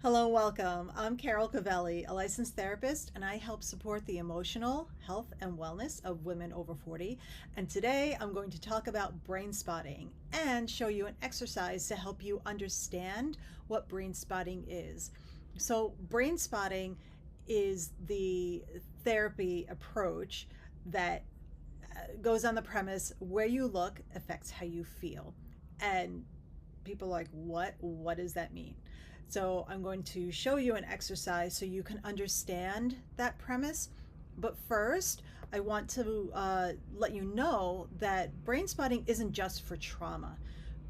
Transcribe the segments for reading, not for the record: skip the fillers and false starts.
Hello, welcome. I'm Carol Cavelli, a licensed therapist, and I help support the emotional health and wellness of women over 40. And today I'm going to talk about brain spotting and show you an exercise to help you understand what brain spotting is. So, brain spotting is the therapy approach that goes on the premise where you look affects how you feel. And people are like, what does that mean? So I'm going to show you an exercise so you can understand that premise. But first, I want to let you know that brain spotting isn't just for trauma.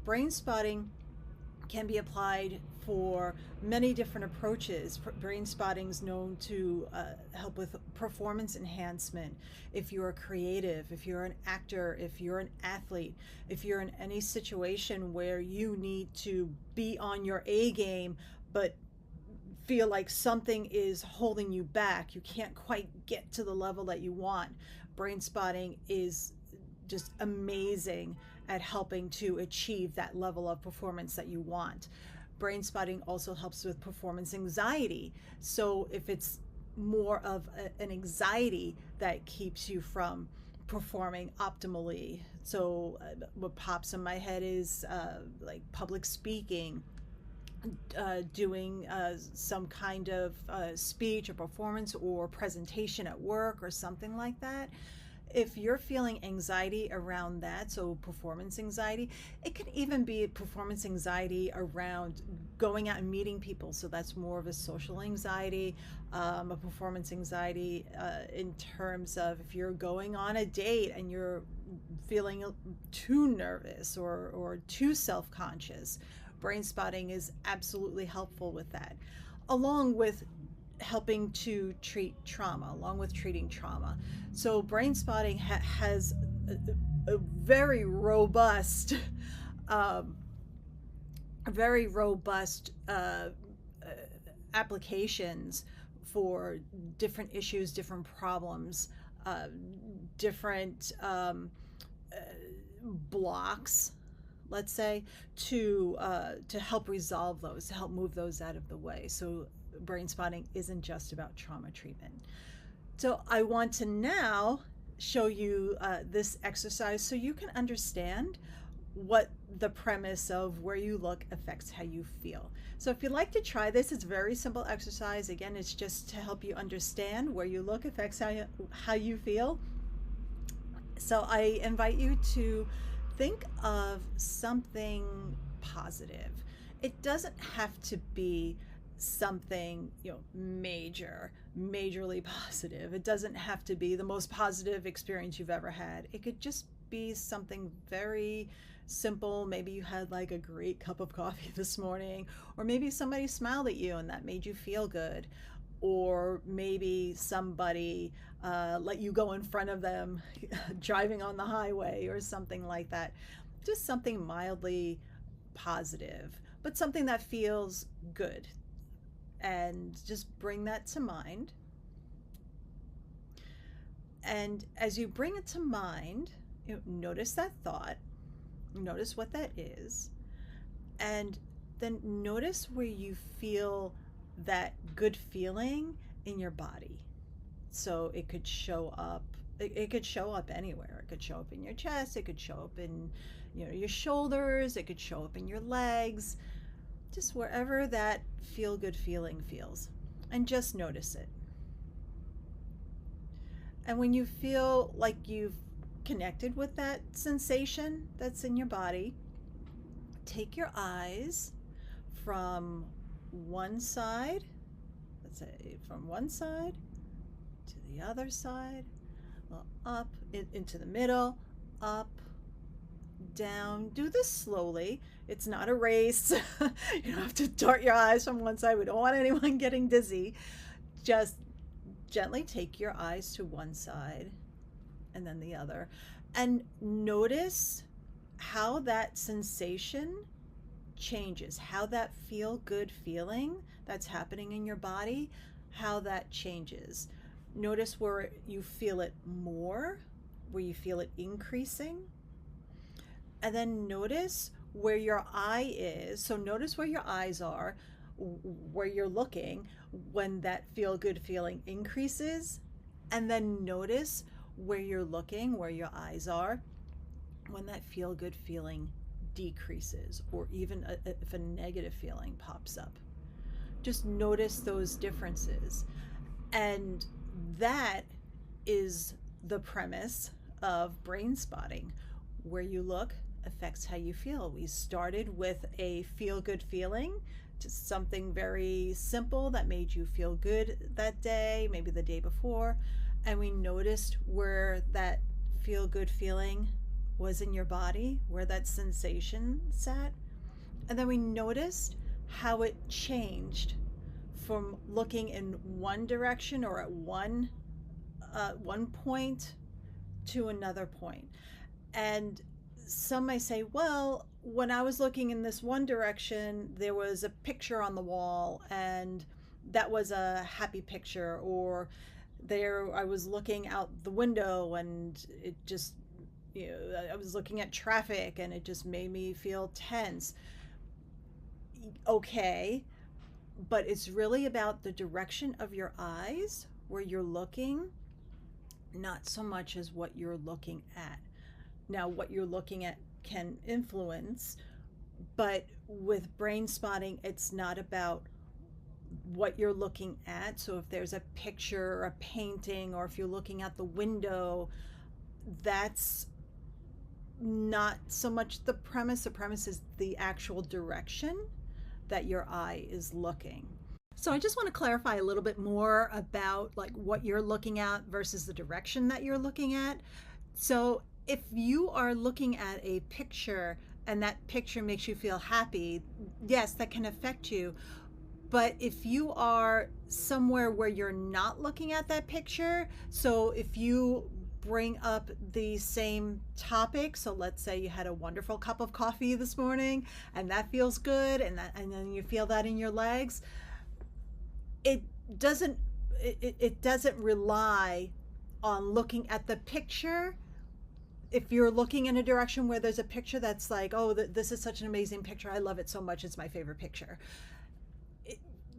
Brain spotting can be applied for many different approaches. Brain spotting is known to help with performance enhancement. If you're a creative, if you're an actor, if you're an athlete, if you're in any situation where you need to be on your A game, but feel like something is holding you back, you can't quite get to the level that you want, brain spotting is just amazing at helping to achieve that level of performance that you want. Brain spotting also helps with performance anxiety. So if it's more of an anxiety that keeps you from performing optimally. So what pops in my head is like public speaking, doing some kind of speech or performance or presentation at work or something like that. If you're feeling anxiety around that, so performance anxiety, it can even be performance anxiety around going out and meeting people. So that's more of a social anxiety, a performance anxiety in terms of if you're going on a date and you're feeling too nervous or too self-conscious. Brain spotting is absolutely helpful with that, along with helping to treat trauma, along with treating trauma. So brain spotting has a very robust, um, very robust applications for different issues, different problems, uh, different blocks, let's say, to help resolve those, to help move those out of the way. So brain spotting isn't just about trauma treatment. So I want to now show you this exercise so you can understand what the premise of where you look affects how you feel. So if you'd like to try this, it's a very simple exercise. Again, it's just to help you understand where you look affects how you feel. So I invite you to think of something positive. It doesn't have to be something, majorly positive. It doesn't have to be the most positive experience you've ever had. It could just be something very simple. Maybe you had like a great cup of coffee this morning, or maybe somebody smiled at you and that made you feel good, or maybe somebody let you go in front of them driving on the highway or something like that. Just something mildly positive, but something that feels good. And just bring that to mind. And as you bring it to mind, notice that thought, notice what that is, and then notice where you feel that good feeling in your body. So it could show up, it could show up anywhere. It could show up in your chest, it could show up in your shoulders, it could show up in your legs, just wherever that feel good feeling feels, and just notice it. And when you feel like you've connected with that sensation that's in your body, take your eyes from one side, let's say from one side to the other side, well, up, into the middle, up, down. Do this slowly. It's not a race. You don't have to dart your eyes from one side. We don't want anyone getting dizzy. Just gently take your eyes to one side and then the other, and notice how that sensation changes, how that feel good feeling that's happening in your body, how that changes. Notice where you feel it more, where you feel it increasing, and then notice where your eye is. So notice where your eyes are, where you're looking when that feel good feeling increases, and then notice where you're looking, where your eyes are, when that feel good feeling decreases, or even if a negative feeling pops up. Just notice those differences. And that is the premise of brain spotting. Where you look affects how you feel. We started with a feel good feeling, just something very simple that made you feel good that day, maybe the day before, and we noticed where that feel good feeling was in your body, where that sensation sat. And then we noticed how it changed from looking in one direction or at one point to another point. And some may say, well, when I was looking in this one direction, there was a picture on the wall, and that was a happy picture. Or there, I was looking out the window, and it just, I was looking at traffic, and it just made me feel tense. Okay, but it's really about the direction of your eyes, where you're looking, not so much as what you're looking at. Now, what you're looking at can influence, but with brain spotting, it's not about what you're looking at. So if there's a picture or a painting, or if you're looking out the window, that's not so much the premise. The premise is the actual direction that your eye is looking. So I just want to clarify a little bit more about like what you're looking at versus the direction that you're looking at. So if you are looking at a picture and that picture makes you feel happy, yes, that can affect you. But if you are somewhere where you're not looking at that picture, so if you bring up the same topic, so let's say you had a wonderful cup of coffee this morning and that feels good, and then you feel that in your legs, it doesn't rely on looking at the picture. If you're looking in a direction where there's a picture that's like, oh, this is such an amazing picture, I love it so much, it's my favorite picture,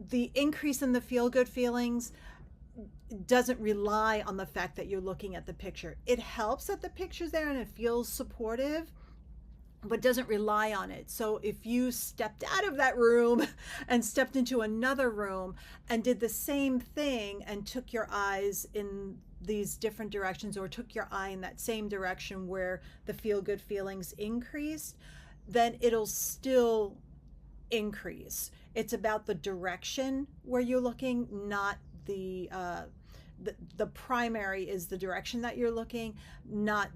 the increase in the feel-good feelings doesn't rely on the fact that you're looking at the picture. It helps that the picture's there and it feels supportive, but doesn't rely on it. So if you stepped out of that room and stepped into another room and did the same thing and took your eyes in these different directions, or took your eye in that same direction where the feel-good feelings increased, then it'll still increase. It's about the direction where you're looking, not the primary is the direction that you're looking, not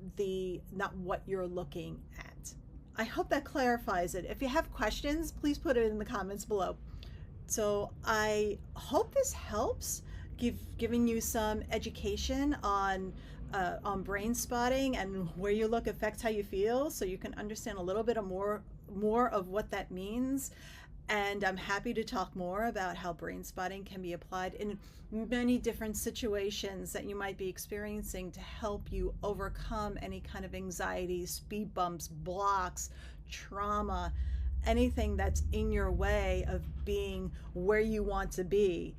what you're looking at. I hope that clarifies it. If you have questions, please put it in the comments below. So I hope this helps, giving you some education on brain spotting and where you look affects how you feel, so you can understand a little bit more of what that means. And I'm happy to talk more about how brain spotting can be applied in many different situations that you might be experiencing to help you overcome any kind of anxiety, speed bumps, blocks, trauma, anything that's in your way of being where you want to be,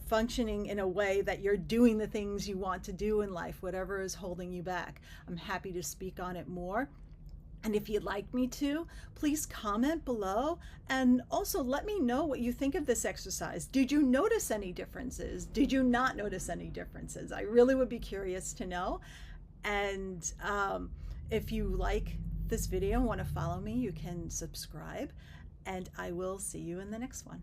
functioning in a way that you're doing the things you want to do in life, whatever is holding you back. I'm happy to speak on it more. And if you'd like me to, please comment below, and also let me know what you think of this exercise. Did you notice any differences? Did you not notice any differences? I really would be curious to know. And if you like this video and want to follow me, you can subscribe, and I will see you in the next one.